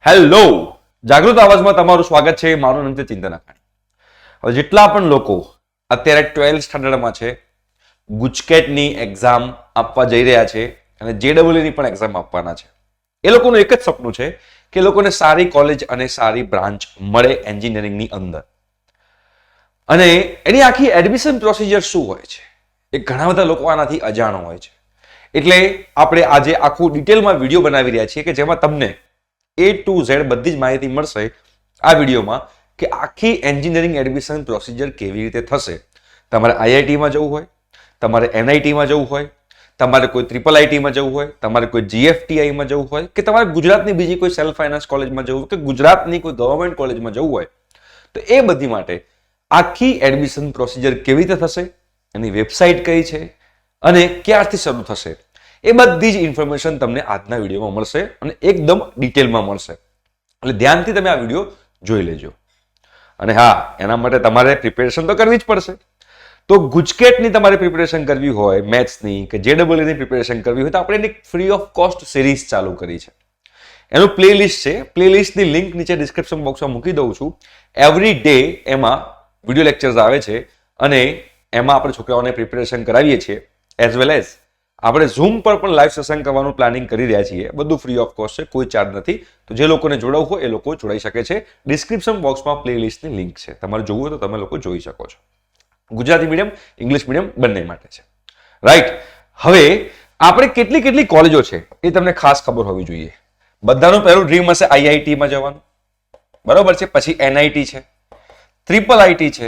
Hello, જાગૃત અવાજમાં તમારું સ્વાગત છે. મારું નામ છે ચિંતન અખાણી. હવે જેટલા પણ લોકો અત્યારે 12th સ્ટાન્ડર્ડમાં છે, ગુજકેટની એક્ઝામ આપવા જઈ રહ્યા છે અને જેડબલઈની પણ એક્ઝામ આપવાના છે, એ લોકોનું એક જ સપનું છે કે લોકોને સારી કોલેજ અને સારી બ્રાન્ચ મળે એન્જિનિયરિંગની અંદર. અને એની આખી એડમિશન પ્રોસિજર શું હોય છે એ ઘણા બધા લોકો આનાથી અજાણ હોય છે. એટલે આપણે આજે આખું ડિટેલમાં વિડીયો બનાવી રહ્યા છીએ કે જેમાં તમને A to Z બધી જ માહિતી મળશે આ વિડીયોમાં કે આખી એન્જિનિયરિંગ એડમિશન પ્રોસિજર કેવી રીતે થશે. તમારે આઈઆઈટીમાં જવું હોય, તમારે એનઆઈટીમાં જવું હોય, તમારે કોઈ ટ્રિપલ આઈટીમાં જવું હોય, તમારે કોઈ જીએફટીઆઈમાં જવું હોય કે તમારે ગુજરાતની બીજી કોઈ સેલ્ફ ફાઇનાન્સ કોલેજમાં જવું હોય કે ગુજરાતની કોઈ ગવર્મેન્ટ કોલેજમાં જવું હોય, તો એ બધી માટે આખી એડમિશન પ્રોસિજર કેવી રીતે થશે, એની વેબસાઇટ કઈ છે અને ક્યારથી શરૂ થશે, એ બધી જ ઇન્ફોર્મેશન તમને આજના વિડીયોમાં મળશે અને એકદમ ડિટેલમાં મળશે. એટલે ધ્યાનથી તમે આ વિડીયો જોઈ લેજો. અને હા, એના માટે તમારે પ્રિપેરેશન તો કરવી જ પડશે. તો ગુજકેટની તમારે પ્રિપેરેશન કરવી હોય, મેથ્સની કે જેડબલઈની પ્રિપેરેશન કરવી હોય, તો આપણે એની ફ્રી ઓફ કોસ્ટ સિરીઝ ચાલુ કરી છે. એનું પ્લેલિસ્ટ છે. પ્લેલિસ્ટની લિંક નીચે ડિસ્ક્રિપ્શન બોક્સમાં મૂકી દઉં છું. એવરી ડે એમાં વિડીયો લેક્ચર્સ આવે છે અને એમાં આપણે છોકરાઓને પ્રિપેરેશન કરાવીએ છીએ. એઝ વેલ એઝ આપણે ઝૂમ પર પણ લાઈવ સેશન કરવાનું પ્લાનિંગ કરી રહ્યા છીએ. બધું ફ્રી ઓફ કોસ્ટ છે, કોઈ ચાર્જ નથી. તો જે લોકોને જોડાવવું હોય એ લોકો જોડાઈ શકે છે. ડિસ્ક્રિપ્શન બોક્સમાં પ્લેલિસ્ટની લિંક છે. તમારે જોવું હોય તો તમે લોકો જોઈ શકો છો. ગુજરાતી મીડિયમ, ઇંગ્લિશ મીડિયમ બંને માટે છે. રાઈટ. હવે આપણે કેટલી કોલેજો છે એ તમને ખાસ ખબર હોવી જોઈએ. બધાનું પહેલું ડ્રીમ હશે આઈઆઈટીમાં જવાનું, બરોબર છે. પછી એનઆઈટી છે, ટ્રિપલ આઈટી છે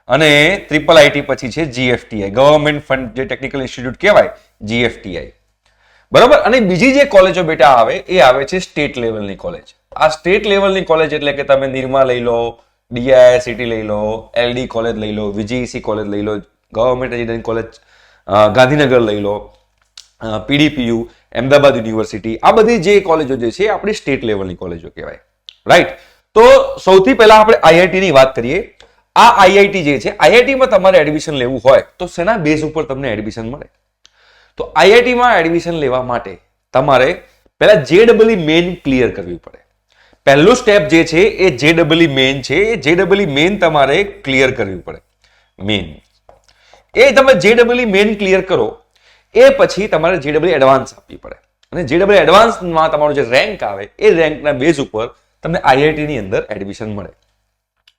અને ટ્રિપલ આઈટી પછી છે જીએફટીઆઈ, ગવર્મેન્ટ ફંડ જે ટેકનિકલ ઇન્સ્ટિટ્યૂટ કહેવાય, જીએફટીઆઈ, બરોબર. અને બીજી જે કોલેજો બેટા આવે એ આવે છે સ્ટેટ લેવલની કોલેજ. આ સ્ટેટ લેવલની કોલેજ એટલે કે તમે નિરમા લઈ લો, ડીઆઈઆઈસીટી લઈ લો, એલડી કોલેજ લઈ લો, વિજીઈસી કોલેજ લઈ લો, ગવર્મેન્ટ એન્જિનિયરિંગ કોલેજ ગાંધીનગર લઈ લો, પીડીપીયુ, અમદાવાદ યુનિવર્સિટી, આ બધી જે કોલેજો જે છે આપણી સ્ટેટ લેવલની કોલેજો કહેવાય. રાઈટ. તો સૌથી પહેલા આપણે આઈઆઈટીની વાત કરીએ. આ આઈઆઈટી જે છે, આઈઆઈટીમાં તમારે એડમિશન લેવું હોય તો શેના બેઝ ઉપર તમને એડમિશન મળે? તો આઈઆઈટીમાં એડમિશન લેવા માટે તમારે પહેલા જેડબલઈ મેઇન ક્લિયર કરવી પડે. પહેલું સ્ટેપ જે છે એ જેડબલઈ મેઇન છે. એ જેડબલઈ મેઇન તમારે ક્લિયર કરવી પડે. મેઇન એ તમે જેડબલઈ મેઇન ક્લિયર કરો એ પછી તમારે જેડબલઈ એડવાન્સ આપવી પડે. અને જેડબલઈ એડવાન્સમાં તમારો જે રેન્ક આવે એ રેન્કના બેઝ ઉપર તમને આઈઆઈટીની અંદર એડમિશન મળે.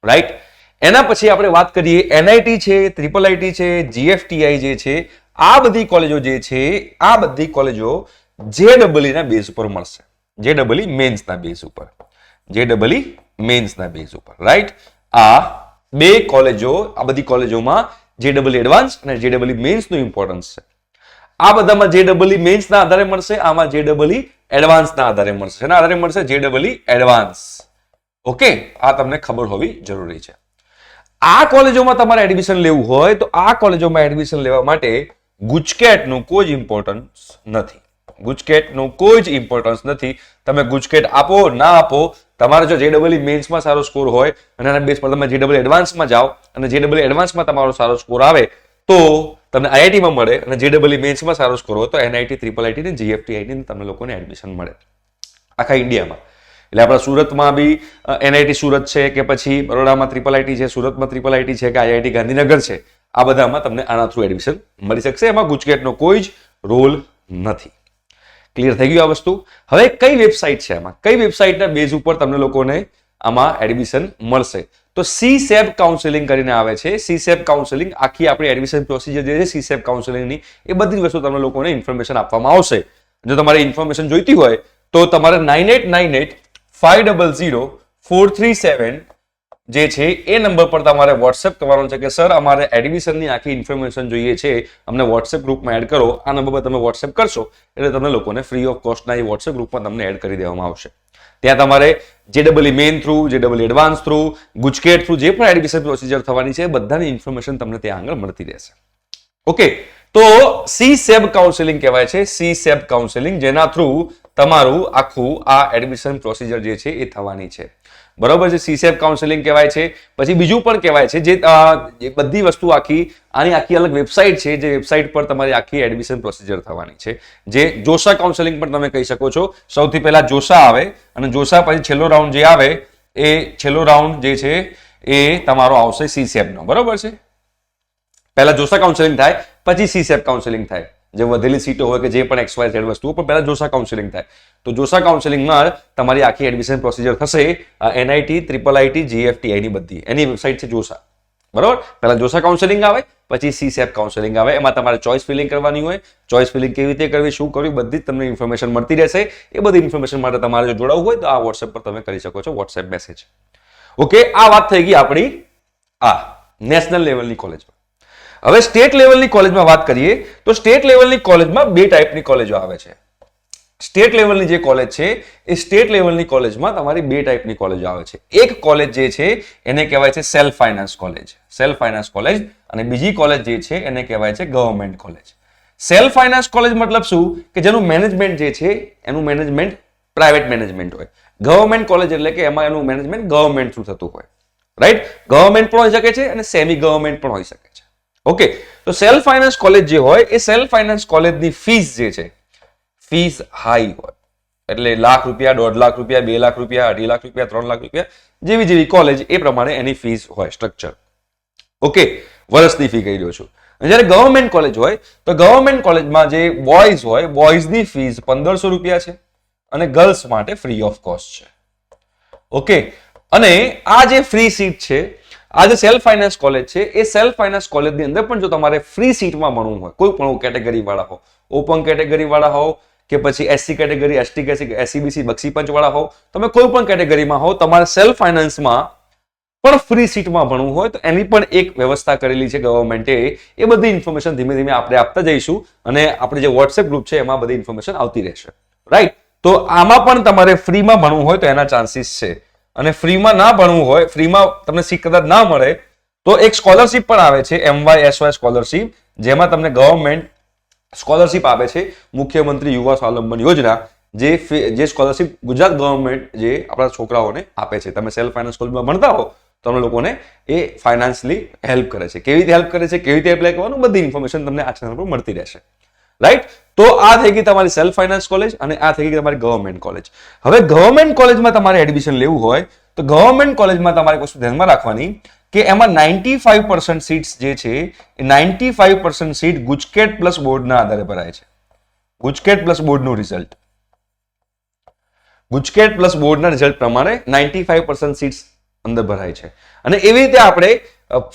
રાઈટ. એના પછી આપણે વાત કરીએ એનઆઈટી છે, ટ્રિપલ આઈટી છે, જીએફટીઆઈ જે છે, આ બધી કોલેજો જે છે, આ બધી કોલેજો જેડબલઈ ના બેઝ ઉપર મળશે. જેડબલઈ મેન્સના બેઝ ઉપર, જેડબલઈ મેન્સના બેઝ ઉપર. રાઈટ. આ બે કોલેજો, આ બધી કોલેજોમાં જેડબલઈ એડવાન્સ અને જેડબલઈ મેન્સનું ઇમ્પોર્ટન્સ છે. આ બધામાં જેડબલઈ મેન્સના આધારે મળશે, આમાં જેડબલઈ એડવાન્સના આધારે મળશે. એના આધારે મળશે જેડબલઈ એડવાન્સ. ઓકે, આ તમને ખબર હોવી જરૂરી છે. આ કોલેજોમાં તમારે એડમિશન લેવું હોય તો આ કોલેજોમાં એડમિશન લેવા માટે ગુજકેટનું કોઈ જ ઇમ્પોર્ટન્સ નથી. ગુજકેટનું કોઈ જ ઇમ્પોર્ટન્સ નથી. તમે ગુજકેટ આપો ના આપો, તમારે જો જેડબલઈ મેન્સમાં સારો સ્કોર હોય અને એના બેઝ પર તમે જેડબલઈ એડવાન્સમાં જાઓ અને જેડબલઈ એડવાન્સમાં તમારો સારો સ્કોર આવે તો તમને આઈઆઈટીમાં મળે અને જેડબલઈ મેન્સમાં સારો સ્કોર હોય તો એનઆઈટી, ટ્રિપલ આઈટી ને જીએફટીઆઈટી તમને લોકોને એડમિશન મળે આખા ઇન્ડિયામાં. એટલે આપણા સુરતમાં બી એનઆઈટી સુરત છે કે પછી બરોડામાં ટ્રિપલ આઈટી છે, સુરતમાં ટ્રિપલ આઈટી છે કે આઈઆઈટી ગાંધીનગર છે, આ બધામાં તમને આના થ્રુ એડમિશન મળી શકશે. એમાં ગુજકેટનો કોઈ જ રોલ નથી. ક્લિયર થઈ ગયું આ વસ્તુ? હવે કઈ વેબસાઇટ છે, આમાં કઈ વેબસાઇટના બેઝ ઉપર તમને લોકોને આમાં એડમિશન મળશે? તો સીસેબ કાઉન્સેલિંગ કરીને આવે છે. સીસેબ કાઉન્સેલિંગ આખી આપણી એડમિશન પ્રોસિજર જે છે સીસેબ કાઉન્સેલિંગની, એ બધી જ વસ્તુ તમને લોકોને ઇન્ફોર્મેશન આપવામાં આવશે. જો તમારે ઇન્ફોર્મેશન જોઈતી હોય તો તમારે 9898500437 જે છે એ નંબર પર તમારે વોટ્સએપ કરવાનો છે કે સર અમારે એડમિશનની આખી ઇન્ફોર્મેશન જોઈએ છે, અમને વોટ્સએપ ગ્રુપમાં એડ કરો. આ નંબર પર તમે વોટ્સએપ કરશો એટલે તમને લોકોને ફ્રી ઓફ કોસ્ટના એ વોટ્સએપ ગ્રુપમાં તમને એડ કરી દેવામાં આવશે. ત્યાં તમારે જેડબલઈ main through, જેડબલઈ advance through, GUJCET through જે પણ એડમિશન પ્રોસિજર થવાની છે બધાની ઇન્ફોર્મેશન તમને ત્યાં આગળ મળતી રહેશે. ઓકે, તો સી સેબ કાઉન્સેલિંગ કહેવાય છે, સી સેબ કાઉન્સેલિંગ, જેના થ્રુ તમારું આખું આ એડમિશન પ્રોસિજર જે છે એ થવાની છે. બરોબર છે, સી સેબ કાઉન્સેલિંગ કહેવાય છે. પછી બીજું પણ કહેવાય છે જે બધી વસ્તુ આની આખી અલગ વેબસાઇટ છે, જે વેબસાઇટ પર તમારી આખી એડમિશન પ્રોસિજર થવાની છે, જે જોશા કાઉન્સેલિંગ પણ તમે કહી શકો છો. સૌથી પહેલા જોશા આવે અને જોશા પછી છેલ્લો રાઉન્ડ જે આવે એ છેલ્લો રાઉન્ડ જે છે એ તમારો આવશે સી સેબનો. બરોબર છે, પહેલા જોશા કાઉન્સેલિંગ થાય પછી સી સેબ કાઉન્સેલિંગ થાય. જે વધેલી સીટો હોય કે જે પણ XYZ વસ્તુઓ, પણ પહેલા જોશા કાઉન્સેલિંગ થાય. તો જોશા કાઉન્સેલિંગમાં તમારી આખી એડમિશન પ્રોસિજર થશે. NIT, IIIT, GFTI ની બધી એની વેબસાઇટ છે જોશા. બરોબર, પહેલા જોશા કાઉન્સેલિંગ આવે પછી સી સેબ કાઉન્સેલિંગ આવે. એમાં તમારે ચોઇસ ફિલિંગ કરવાની હોય. ચોઇસ ફિલિંગ કેવી રીતે કરવી, શું કરવી, બધી જ તમને ઇન્ફોર્મેશન મળતી રહેશે. એ બધી ઇન્ફોર્મેશન માટે તમારે જો જોડાવવું હોય તો આ WhatsApp પર તમે કરી શકો છો WhatsApp મેસેજ. ઓકે, આ વાત થઈ ગઈ આપણી નેશનલ લેવલની કોલેજમાં. હવે સ્ટેટ લેવલની કોલેજમાં વાત કરીએ તો સ્ટેટ લેવલની કોલેજમાં બે ટાઈપની કોલેજો આવે છે. સ્ટેટ લેવલની જે કોલેજ છે એ સ્ટેટ લેવલની કોલેજમાં તમારી બે ટાઈપની કોલેજો આવે છે. એક કોલેજ જે છે એને કહેવાય છે self finance college, self finance college, અને બીજી કોલેજ જે છે એને કહેવાય છે government college. Self finance college મતલબ શું કે જેનું મેનેજમેન્ટ જે છે એનું મેનેજમેન્ટ પ્રાઇવેટ મેનેજમેન્ટ હોય. ગવર્મેન્ટ કોલેજ એટલે કે એમાં એનું મેનેજમેન્ટ ગવર્મેન્ટ થ્રુ થતું હોય. રાઈટ, ગવર્મેન્ટ પણ હોઈ શકે છે અને સેમી ગવર્મેન્ટ પણ હોઈ શકે છે. ઓકે, તો સેલ્ફ ફાઇનાન્સ કોલેજ જે હોય એ સેલ્ફ ફાઇનાન્સ કોલેજની ફીસ જે છે, ફીસ હાઈ હોય. એટલે લાખ રૂપિયા, 1.5 લાખ રૂપિયા, 2 લાખ રૂપિયા, 2.5 લાખ રૂપિયા, 3 લાખ રૂપિયા, જેવી જેવી કોલેજ એ પ્રમાણે એની ફીસ હોય, સ્ટ્રક્ચર. ઓકે, વર્ષની ફી કહી રહ્યો છું. જ્યારે ગવર્મેન્ટ કોલેજ હોય તો ગવર્મેન્ટ કોલેજમાં જે બોયઝ હોય, બોયઝની ફીસ 1500 રૂપિયા છે અને ગર્લ્સ માટે ફ્રી ઓફ કોસ્ટ છે. ઓકે, અને આ જે ફ્રી સીટ છે, આ જે સેલ્ફ ફાઇનાન્સ કોલેજ છે એ સેલ્ફ ફાઇનાન્સ કોલેજની અંદર પણ જો તમારે ફ્રી સીટમાં ભણવું હોય, કોઈ પણ કેટેગરી વાળા હો, ઓપન કેટેગરી વાળા હો કે પછી SC category, ST category, SCBC, Bakshi Panch વાળા હો, તમે કોઈ પણ કેટેગરીમાં હો, તમારે સેલ્ફ ફાઇનાન્સમાં પણ ફ્રી સીટમાં ભણવું હોય તો એની પણ એક વ્યવસ્થા કરેલી છે ગવર્મેન્ટે. એ બધી ઇન્ફોર્મેશન ધીમે ધીમે આપણે આપતા જઈશું અને આપણે જે WhatsApp ગ્રુપ છે એમાં બધી ઇન્ફોર્મેશન આવતી રહેશે. રાઈટ, તો આમાં પણ તમારે ફ્રીમાં ભણવું હોય તો એના ચાન્સીસ છે. અને ફ્રીમાં ના ભણવું હોય, ફ્રીમાં તમને સીટ કદાચ ના મળે તો એક સ્કોલરશિપ પણ આવે છે, MYSY સ્કોલરશિપ, જેમાં તમને ગવર્મેન્ટ સ્કોલરશિપ આપે છે, મુખ્યમંત્રી યુવા સ્વાવલંબન યોજના, જે સ્કોલરશિપ ગુજરાત ગવર્મેન્ટ જે આપણા છોકરાઓને આપે છે. તમે સેલ્ફ ફાઇનાન્સ કોલેજમાં ભણતા હો તો તમને લોકોને એ ફાઇનાન્શિયલી હેલ્પ કરે છે. કેવી રીતે હેલ્પ કરે છે, કેવી રીતે એપ્લાય કરવાનું, બધી ઇન્ફોર્મેશન તમને આ ચેનલ પર મળતી રહેશે. રાઈટ, તો આ થઈ ગઈ તમારી સેલ્ફ ફાઇનાન્સ કોલેજ અને આ થઈ ગઈ તમારી ગવર્મેન્ટ કોલેજ. હવે ગવર્મેન્ટ કોલેજમાં તમારે એડમિશન લેવું હોય તો ગવર્મેન્ટ કોલેજમાં તમારે વસ્તુ ધ્યાનમાં રાખવાની કે એમાં 95% સીટ્સ જે છે એ 95% સીટ ગુજકેટ પ્લસ બોર્ડના આધારે ભરાય છે. ગુજકેટ પ્લસ બોર્ડનું રિઝલ્ટ, ગુજકેટ પ્લસ બોર્ડના રિઝલ્ટ પ્રમાણે 95% સીટ્સ અંદર ભરાય છે. અને એવી રીતે આપણે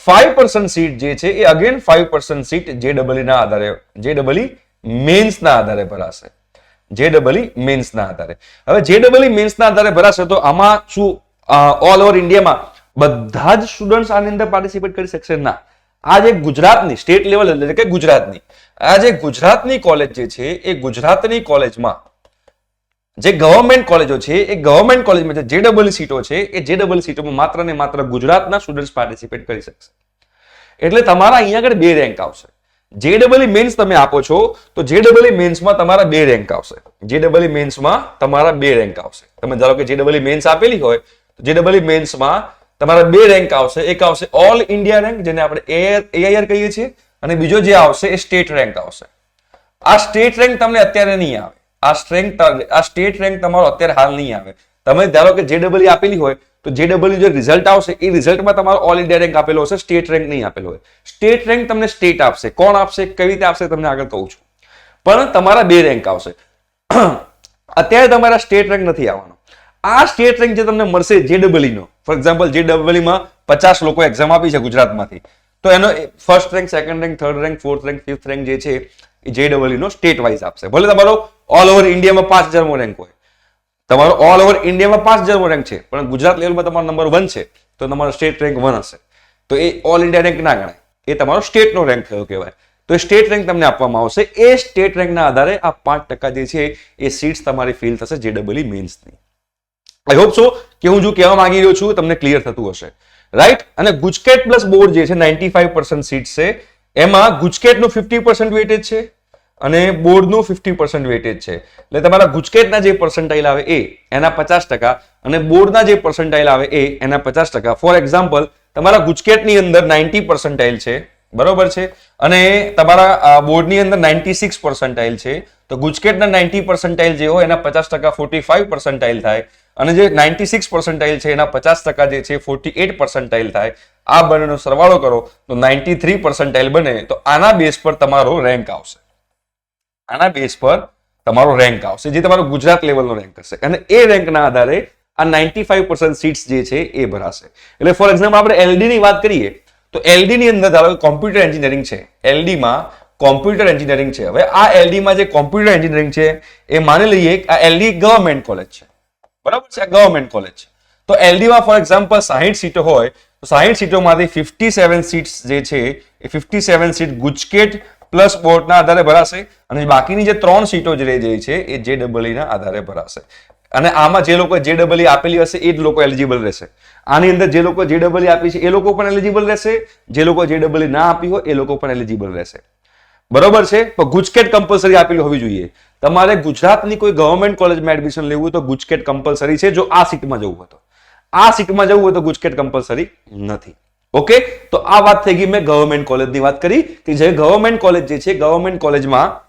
5% સીટ જે છે એ અગેન 5% સીટ JEE ના આધારે, JEE મેન્સના આધારે ભરાશે. JEE મેન્સના આધારે. હવે JEE મેન્સના આધારે ભરાશે તો આમાં શું ઓલ ઓવર ઇન્ડિયામાં બધા જ સ્ટુડન્ટ્સ આની અંદર પાર્ટિસિપેટ કરી શકશે? ના. આ જે ગુજરાતની સ્ટેટ લેવલ એટલે કે ગુજરાતની આ જે ગુજરાતની કોલેજ જે છે એ ગુજરાતની કોલેજમાં જે ગવર્મેન્ટ કોલેજો છે એ ગવર્મેન્ટ કોલેજમાં જે JEE સીટો છે એ JEE સીટોમાં માત્ર ને માત્ર ગુજરાતના સ્ટુડન્ટ્સ પાર્ટિસિપેટ કરી શકશે. એટલે તમારા અહીંયા આગળ 2 રેન્ક આવશે. JEE મેન્સ તમે આપો છો તો JEE મેન્સમાં તમારા 2 રેન્ક આવશે. JEE મેન્સમાં તમારા 2 રેન્ક આવશે. તમે ધારો કે JEE મેન્સ આપેલી હોય તો JEE મેન્સમાં તમારા 2 રેન્ક આવશે. એક આવશે ઓલ ઇન્ડિયા રેન્ક, જેને આપણે AIR કહીએ છીએ, અને બીજો જે આવશે એ સ્ટેટ રેન્ક આવશે. આ સ્ટેટ રેન્ક તમને અત્યારે નહીં આવે. આ સ્ટેટ રેન્ક તમારો અત્યારે હાલ નહીં આવે. તમે ધારો કે JEE આપેલી હોય તો JEE જે રિઝલ્ટ આવશે એ રિઝલ્ટમાં તમારો ઓલ ઇન્ડિયા રેન્ક આપેલો હશે, સ્ટેટ રેન્ક નહીં આપેલો હોય. સ્ટેટ રેન્ક તમને સ્ટેટ આપશે. કોણ આપશે, કેવી રીતે આપશે તમને આગળ કહું છું. પણ તમારા 2 રેન્ક આવશે. અત્યારે તમારા સ્ટેટ રેન્ક નથી આવવાનો. આ સ્ટેટ રેન્ક જે તમને મળશે JEE નો, ફોર એક્ઝામ્પલ JEE માં 50 લોકો એક્ઝામ આપી છે ગુજરાતમાંથી, તો એનો first rank, second rank, third rank, fourth rank, fifth rank જે છે એ JEE નો સ્ટેટ વાઇઝ આપશે. ભલે તમારો ઓલ ઓવર ઇન્ડિયામાં 5000મો રેન્ક હોય, તમારો ઓલ ઓવર ઇન્ડિયામાં 5000મો રેન્ક છે, પણ ગુજરાત લેવલમાં તમારો નંબર 1 છે તો તમારો સ્ટેટ રેન્ક 1 હશે. તો એ ઓલ ઇન્ડિયા રેન્ક ના ગણાય, એ તમારો સ્ટેટનો રેન્ક થયો કહેવાય. તો એ સ્ટેટ રેન્ક તમને આપવામાં આવશે. એ સ્ટેટ રેન્કના આધારે આ 5% જે છે એ સીટ્સ તમારી ફિલ થશે JEE મેન્સની. આઈ હોપ સો કે હું જો કહેવા માંગી રહ્યો છું તમને ક્લિયર થતું હશે. રાઈટ, અને ગુજકેટ પ્લસ બોર્ડ જે છે 95% સીટ છે એમાં ગુજકેટનું 50% વેટેજ છે અને બોર્ડનું 50% વેટેજ છે. એટલે તમારા ગુજકેટના જે પર્સન્ટાઇલ આવે એના 50% અને બોર્ડના જે પર્સન્ટાઇલ આવે એના 50%. ફોર એક્ઝામ્પલ, તમારા ગુજકેટની અંદર 90% છે, બરોબર છે, અને તમારા બોર્ડની અંદર 96% છે. તો ગુજકેટના 90% જે હોય એના 50% 45% થાય અને જે 96% છે એના 50% જે છે 48% થાય. આ બંનેનો સરવાળો કરો તો 93% બને. તો આના બેઝ પર તમારો રેન્ક આવશે. આના બેઝ પર તમારો રેન્ક આવશે, જે તમારો ગુજરાત લેવલનો રેન્ક હશે અને એ રેન્કના આધારે આ 95% સીટ્સ જે છે એ ભરાશે. એટલે ફોર એક્ઝામ્પલ આપણે એલડી ની વાત કરીએ તો એલડી ની અંદર ધારો કે કોમ્પ્યુટર એન્જિનિયરિંગ છે, એલડી માં કોમ્પ્યુટર એન્જિનિયરિંગ છે. હવે આ એલડી માં જે કોમ્પ્યુટર એન્જિનિયરિંગ છે એ માની લઈએ કે આ એલડી ગવર્મેન્ટ કોલેજ છે, બરાબર છે, આ ગવર્મેન્ટ કોલેજ છે. તો એલડી માં ફોર એક્ઝામ્પલ 60 સીટો હોય તો 60 સીટોમાંથી 57 સીટ્સ જે છે એ 57 સીટ ગુજકેટ પ્લસ બોર્ડના આધારે ભરાશે અને બાકીની જે 3 સીટો જે રહી જાય છે એ જેડબલઈ ના આધારે ભરાશે. અને આમાં જે લોકો જેડબલઈ આપેલી હશે એ જ લોકો એલિજિબલ રહેશે. આની અંદર જે લોકો જેડબલઈ આપી છે એ લોકો પણ એલિજિબલ રહેશે, જે લોકો જેડબલઈ ના આપી હોય એ લોકો પણ એલિજિબલ રહેશે, બરોબર છે. તો ગુજકેટ કમ્પલસરી આપેલી હોવી જોઈએ. તમારે ગુજરાતની કોઈ ગવર્મેન્ટ કોલેજમાં એડમિશન લેવું હોય તો ગુજકેટ કમ્પલસરી છે. જો આ સીટમાં જવું હોય તો, આ સીટમાં જવું હોય તો ગુજકેટ કમ્પલસરી નથી. ઓકે, તો આ વાત થઈ ગઈ. મેં ગવર્મેન્ટ કોલેજની વાત કરી કે જે ગવર્મેન્ટ કોલેજ જે છે, ગવર્મેન્ટ કોલેજમાં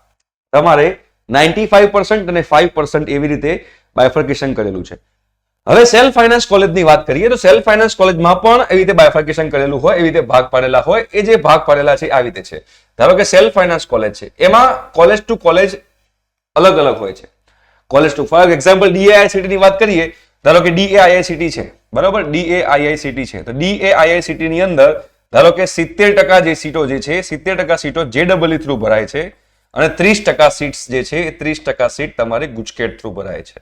તમારે 95% અને 5% એવી રીતે બાયફર્કેશન કરેલું છે. હવે સેલ્ફ ફાઇનાન્સ કોલેજની વાત કરીએ તો સેલ્ફ ફાઇનાન્સ કોલેજમાં પણ એવી રીતે બાયફર્કેશન કરેલું હોય, એવી રીતે ભાગ પાડેલા હોય. એ જે ભાગ પાડેલા છે આવી રીતે છે. ધારો કે સેલ્ફ ફાઇનાન્સ કોલેજ છે, એમાં કોલેજ ટુ કોલેજ અલગ અલગ હોય છે. કોલેજ ટુ ફોર એક્ઝામ્પલ ડીએઆઈસીટી ની વાત કરીએ, ધારો કે ડીએઆઈઆઈસીટી છે, બરાબર, ડીએઆઈઆઈસીટી છે. તો ડીએઆઈઆઈસીટી ની અંદર ધારો કે 70% જે સીટો જે છે 70% સીટો જેડબલઈ થ્રુ ભરાય છે અને 30% સીટ્સ જે છે એ 30% સીટ તમારી ગુજકેટ થ્રુ ભરાય છે.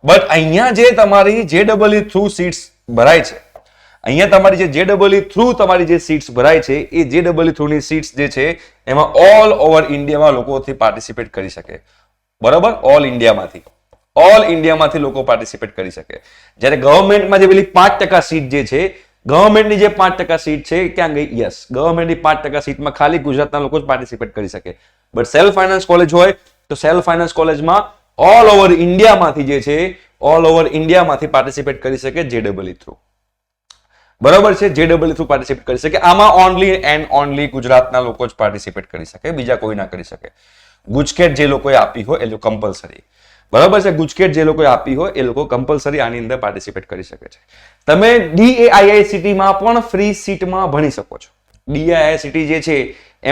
બટ અહીંયા જે તમારી જેડબલઈ થ્રુ સીટ્સ ભરાય છે, અહીંયા તમારી જે જેડબલઈ થ્રુ તમારી જે સીટ્સ ભરાય છે એ જેડબલઈ થ્રુ ની સીટ્સ જે છે એમાં ઓલ ઓવર ઇન્ડિયામાં લોકોથી પાર્ટિસિપેટ કરી શકે, બરાબર, ઓલ ઇન્ડિયામાંથી લોકો પાર્ટિસિપેટ કરી શકે. જ્યારે ગવર્મેન્ટમાં જે પેલી 5% સીટ જે છે, ગવર્મેન્ટની જે 5% સીટ છે ક્યાં ગઈ? યસ, ગવર્મેન્ટની 5% સીટમાં ખાલી ગુજરાતના લોકો જ પાર્ટિસિપેટ કરી શકે. બટ સેલ્ફ ફાઇનાન્સ કોલેજ હોય તો સેલ્ફ ફાઇનાન્સ કોલેજમાં ઓલ ઓવર ઇન્ડિયામાંથી જે છે ઓલ ઓવર ઇન્ડિયામાંથી પાર્ટિસિપેટ કરી શકે જેડબલઈ થ્રુ, બરાબર છે, જેડબલઈ થ્રુ પાર્ટિસિપેટ કરી શકે. આમાં ઓનલી એન્ડ ઓનલી ગુજરાતના લોકો જ પાર્ટિસિપેટ કરી શકે, બીજા કોઈ ના કરી શકે. ગુજકેટ જે લોકોએ આપી હોય એ લોકો કમ્પલસરી, બરાબર છે, ગુજકેટ જે લોકોએ આપી હોય એ લોકો કમ્પલસરી આની અંદર પાર્ટિસિપેટ કરી શકે છે. તમે ડીએઆઈઆઈસીટી માં પણ ફ્રી સીટમાં ભણી શકો છો. ડીએઆઈઆઈસીટી જે છે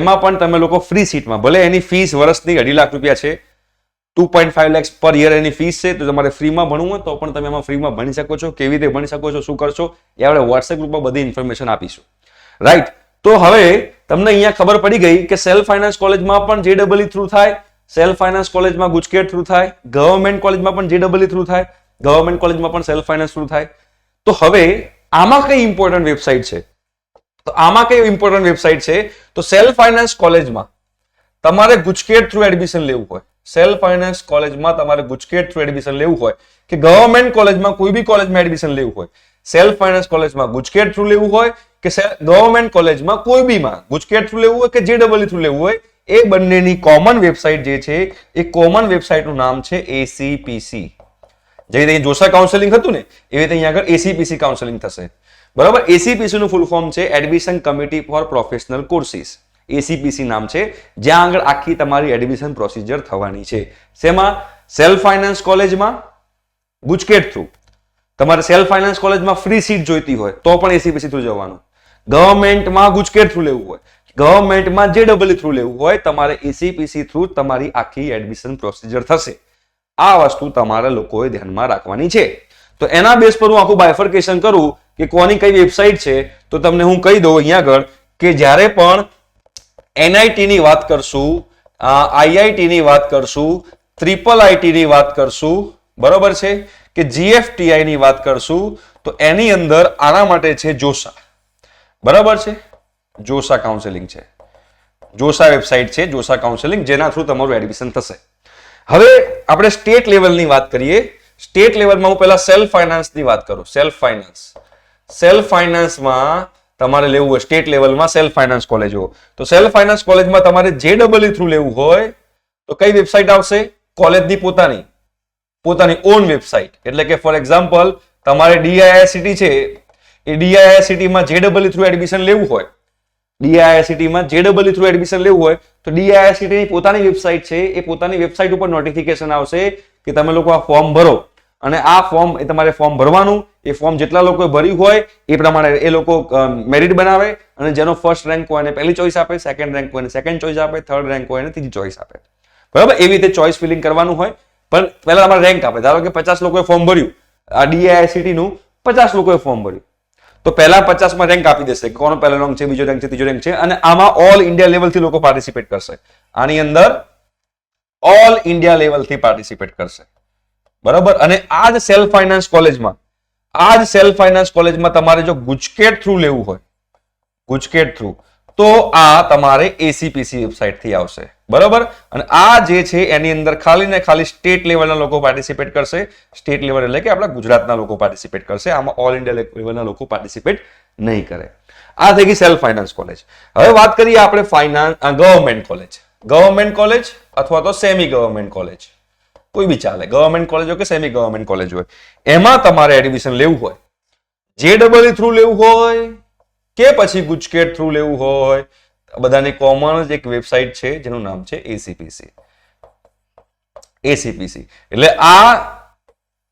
એમાં પણ તમે લોકો ફ્રી સીટમાં, ભલે એની ફીસ વર્ષની 2.5 લાખ રૂપિયા છે, 2.5 lakhs પર યર એની ફીસ છે, તો તમારે ફ્રીમાં ભણવું હોય તો પણ તમે એમાં ફ્રીમાં ભણી શકો છો. કેવી રીતે ભણી શકો છો, શું કરશો એ આપણે વોટ્સએપ ગ્રુપમાં બધી ઇન્ફોર્મેશન આપીશું, રાઈટ. તો હવે તમને અહીંયા ખબર પડી ગઈ કે સેલ્ફ ફાઇનાન્સ કોલેજમાં પણ જેડબલઈ થ્રુ થાય, સેલ્ફ ફાઇનાન્સ કોલેજમાં ગુજકેટ થ્રુ થાય, ગવર્મેન્ટ કોલેજમાં પણ જેડબલઈ થ્રુ થાય, ગવર્મેન્ટ કોલેજમાં પણ સેલ્ફ ફાઇનાન્સ થ્રુ થાય. તો હવે આમાં કઈ ઇમ્પોર્ટન્ટ વેબસાઇટ છે? તો આમાં કઈ ઇમ્પોર્ટન્ટ વેબસાઇટ છે? તો સેલ્ફ ફાઇનાન્સ કોલેજમાં તમારે ગુજકેટ થ્રુ એડમિશન લેવું હોય, સેલ્ફ ફાઇનાન્સ કોલેજમાં તમારે ગુજકેટ થ્રુ એડમિશન લેવું હોય કે ગવર્મેન્ટ કોલેજમાં કોઈ બી કોલેજમાં એડમિશન લેવું હોય, સેલ્ફ ફાઇનાન્સ કોલેજમાં ગુજકેટ થ્રુ લેવું હોય કે ગવર્મેન્ટ કોલેજમાં કોઈ બીમાં ગુજકેટ થ્રુ લેવું હોય કે જેડબલઈ થ્રુ લેવું હોય, એ બંનેની કોમન વેબસાઇટ જે છે એ કોમન વેબસાઇટનું નામ છે એસીપીસી. જે રીતે જોશા કાઉન્સેલિંગ હતું ને એવી રીતે અહીંયા આગળ એસીપીસી કાઉન્સેલિંગ થશે, બરાબર. એસીપીસી નું ફૂલ ફોર્મ છે admission committee four professional courses. ACPC નામ છે, જ્યાં આગળ આખી તમારી એડમિશન પ્રોસિજર થવાની છે. શેમાં? સેલ્ફ ફાઇનાન્સ કોલેજમાં ગુજકેટ થ્રુ. તમારે સેલ્ફ ફાઇનાન્સ કોલેજમાં ફ્રી સીટ જોઈતી હોય તો પણ એસીપીસી થ્રુ જવાનું. ગવર્મેન્ટમાં ગુજકેટ થ્રુ લેવું હોય, ગવર્મેન્ટમાં જેડબલઈ થ્રુ લેવું હોય, તમારે એસીપીસી થ્રુ તમારી આખી એડમિશન પ્રોસિજર થશે. આ વસ્તુ તમારા લોકોએ ધ્યાનમાં રાખવાની છે. તો એના બેઝ પર હું આખું બાયફર્કેશન કરું કે કોની કઈ વેબસાઇટ છે તો તમને હું કહી દઉં અહીંયા આગળ કે જ્યારે પણ એનઆઈટી ની વાત કરશું, આઈઆઈટી ની વાત કરશું, ટ્રિપલ આઈટી ની વાત કરશું, બરોબર છે, કે જીએફટીઆઈ ની વાત કરશું તો એની અંદર આના માટે છે જોશા, બરાબર છે, જોશા કાઉન્સેલિંગ છે, જોશા વેબસાઇટ છે, જોશા કાઉન્સેલિંગ, જેના થ્રુ તમારું એડમિશન થશે. હવે આપણે સ્ટેટ લેવલની વાત કરીએ. સ્ટેટ લેવલમાં હું પહેલા સેલ્ફ ફાઇનાન્સની વાત કરું. સેલ્ફ ફાઇનાન્સમાં તમારે લેવું હોય સ્ટેટ લેવલમાં સેલ્ફ ફાઇનાન્સ કોલેજો, તો સેલ્ફ ફાઇનાન્સ કોલેજમાં તમારે JEE થ્રુ લેવું હોય તો કઈ વેબસાઇટ આવશે? કોલેજની પોતાની ઓન વેબસાઇટ. એટલે કે ફોર એક્ઝામ્પલ તમારે DIICT છે, એ DIICT માં JEE થ્રુ એડમિશન લેવું હોય, DIICT માં JEE થ્રુ એડમિશન લેવું હોય તો DIICT ની પોતાની વેબસાઇટ છે, એ પોતાની વેબસાઇટ ઉપર નોટિફિકેશન આવશે કે તમે લોકો આ ફોર્મ ભરો, અને આ ફોર્મ એ તમારે ફોર્મ ભરવાનું, એ ફોર્મ જેટલા લોકોએ ભર્યું હોય એ પ્રમાણે એ લોકો મેરિટ બનાવે, અને જેનો ફર્સ્ટ રેન્ક હોય એને પહેલી ચોઇસ આપે, સેકન્ડ રેન્ક હોય એને સેકન્ડ ચોઇસ આપે, થર્ડ રેન્ક હોય એને ત્રીજી ચોઇસ આપે. બરાબર? એવી રીતે ચોઇસ ફિલિંગ કરવાનું હોય. પણ પહેલા તમારે રેન્ક આપે. ધારો કે 50 લોકોએ ફોર્મ ભર્યું, આ DIICT નું 50 લોકોએ ફોર્મ ભર્યું, તો પહેલા 50 માં રેન્ક આપી દેશે, કોનો પહેલો રેન્ક છે, બીજો રેન્ક છે, ત્રીજો રેન્ક છે, અને આમાં ઓલ ઇન્ડિયા લેવલથી લોકો પાર્ટિસિપેટ કરશે. આની અંદર ઓલ ઇન્ડિયા લેવલથી પાર્ટિસિપેટ કરશે. બરાબર? અને આ જ સેલ્ફ ફાઇનાન્સ કોલેજમાં તમારે જો ગુજકેટ થ્રુ લેવું હોય, ગુજકેટ થ્રુ, તો આ તમારે ACPC વેબસાઇટ થી આવશે. બરાબર? અને આ જે છે એની અંદર ખાલી ને ખાલી સ્ટેટ લેવલના લોકો પાર્ટિસિપેટ કરશે. સ્ટેટ લેવલ એટલે કે આપણા ગુજરાતના લોકો પાર્ટિસિપેટ કરશે, આમાં ઓલ ઇન્ડિયા લેવલના લોકો પાર્ટિસિપેટ નહીં કરે. આ થઈ ગઈ સેલ્ફ ફાઇનાન્સ કોલેજ. હવે વાત કરીએ આપણે ગવર્મેન્ટ કોલેજ અથવા તો સેમી ગવર્મેન્ટ કોલેજ, કોઈ બી ચાલે, ગવર્મેન્ટ કોલેજ હોય કે સેમી ગવર્મેન્ટ કોલેજ હોય, એમાં તમારે એડમિશન લેવું હોય, JEE થ્રુ લેવું હોય કે પછી ગુજકેટ થ્રુ લેવું હોય, બધાની કોમન જ એક વેબસાઇટ છે જેનું નામ છે ACPC. એટલે આ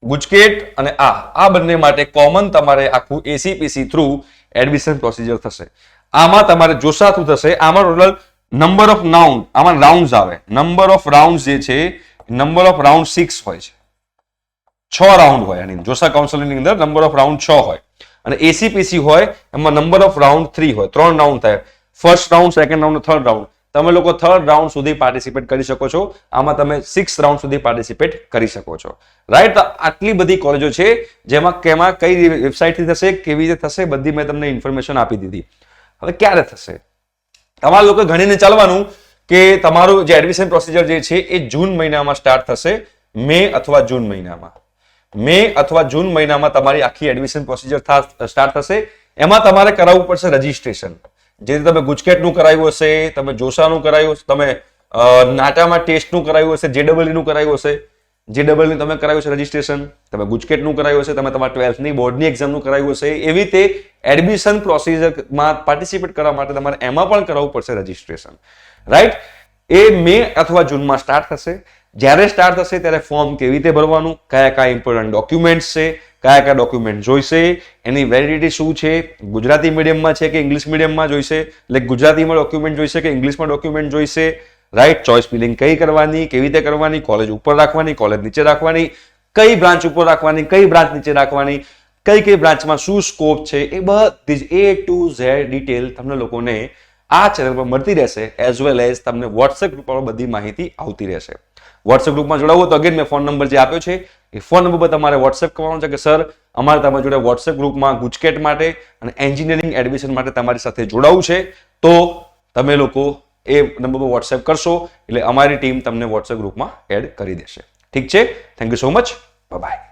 ગુજકેટ અને આ બંને માટે કોમન તમારે આખું ACPC થ્રુ એડમિશન પ્રોસિજર થશે. આમાં તમારે જોશા થ્રુ થશે. આમાં ટોટલ નંબર ઓફ આમાં રાઉન્ડ્સ આવે. નંબર ઓફ રાઉન્ડ્સ જે છે, નંબર ઓફ રાઉન્ડ 6 હોય છે. 6 રાઉન્ડ હોય. આની જોશા કાઉન્સેલિંગની અંદર નંબર ઓફ રાઉન્ડ 6 હોય, અને ACPC હોય એમાં નંબર ઓફ રાઉન્ડ 3 હોય. 3 રાઉન્ડ થાય, first round, second round, third round. તમે લોકો થર્ડ રાઉન્ડ સુધી પાર્ટિસિપેટ કરી શકો છો. આમાં તમે 6 રાઉન્ડ સુધી પાર્ટિસિપેટ કરી શકો છો. રાઈટ? તો આટલી બધી કોલેજો છે જેમાં કઈ વેબસાઇટથી થશે, કેવી રીતે થશે, બધી મેં તમને ઇન્ફોર્મેશન આપી દીધી. હવે ક્યારે થશે? તમારા લોકો ગણીને ચાલવાનું કે તમારું જે એડમિશન પ્રોસિજર જે છે એ જૂન મહિનામાં સ્ટાર્ટ થશે. મે અથવા જૂન મહિનામાં તમારી આખી એડમિશન પ્રોસિજર સ્ટાર્ટ થશે. એમાં તમારે કરાવવું પડશે રજીસ્ટ્રેશન. જે તમે ગુજકેટનું કરાવ્યું હશે, તમે જોશાનું કરાવ્યું હશે, તમે નાટામાં ટેસ્ટનું કરાવ્યું હશે, JEE નું કરાવ્યું હશે, JEE નું તમે કરાવ્યું છે રજીસ્ટ્રેશન, તમે ગુજકેટનું કરાવ્યું હશે, તમે તમારા 12th ની બોર્ડની એક્ઝામનું કરાવ્યું હશે, એવી રીતે એડમિશન પ્રોસિજરમાં પાર્ટિસિપેટ કરવા માટે તમારે એમાં પણ કરાવવું પડશે રજીસ્ટ્રેશન. રાઈટ? એ મે અથવા જૂનમાં સ્ટાર્ટ થશે. જ્યારે સ્ટાર્ટ થશે ત્યારે ફોર્મ કેવી રીતે ભરવાનું, કયા ઇમ્પોર્ટન્ટ ડોક્યુમેન્ટ્સ છે, કયા ડોક્યુમેન્ટ જોઈશે, એની વેલિડિટી શું છે, ગુજરાતી મીડિયમમાં છે કે ઇંગ્લિશ મીડિયમમાં જોઈશે, એટલે ગુજરાતીમાં ડોક્યુમેન્ટ જોઈશે કે ઇંગ્લિશમાં ડોક્યુમેન્ટ જોઈશે. રાઈટ? ચોઇસ ફિલિંગ કઈ કરવાની, કેવી રીતે કરવાની, કોલેજ ઉપર રાખવાની, કોલેજ નીચે રાખવાની, કઈ બ્રાન્ચ ઉપર રાખવાની, કઈ બ્રાન્ચ નીચે રાખવાની, કઈ બ્રાન્ચમાં શું સ્કોપ છે, એ બધી જ A to Z ડિટેલ તમને લોકોને આ ચેનલ પર મળતી રહેશે. એઝ વેલ એઝ તમને વોટ્સએપ ગ્રુપ પર બધી માહિતી આવતી રહેશે. વોટ્સએપ ગ્રુપમાં જોડાવો તો અગેન મેં ફોન નંબર જે આપ્યો છે એ ફોન નંબર પર તમારે વોટ્સએપ કરવાનો છે કે સર અમારે તમારી જોડે વોટ્સએપ ગ્રુપમાં ગુજકેટ માટે અને એન્જિનિયરિંગ એડમિશન માટે તમારી સાથે જોડાવું છે, તો તમે લોકો એ નંબર પર વોટ્સએપ કરશો એટલે અમારી ટીમ તમને વોટ્સએપ ગ્રુપમાં એડ કરી દેશે. ઠીક છે? Thank you so much. By.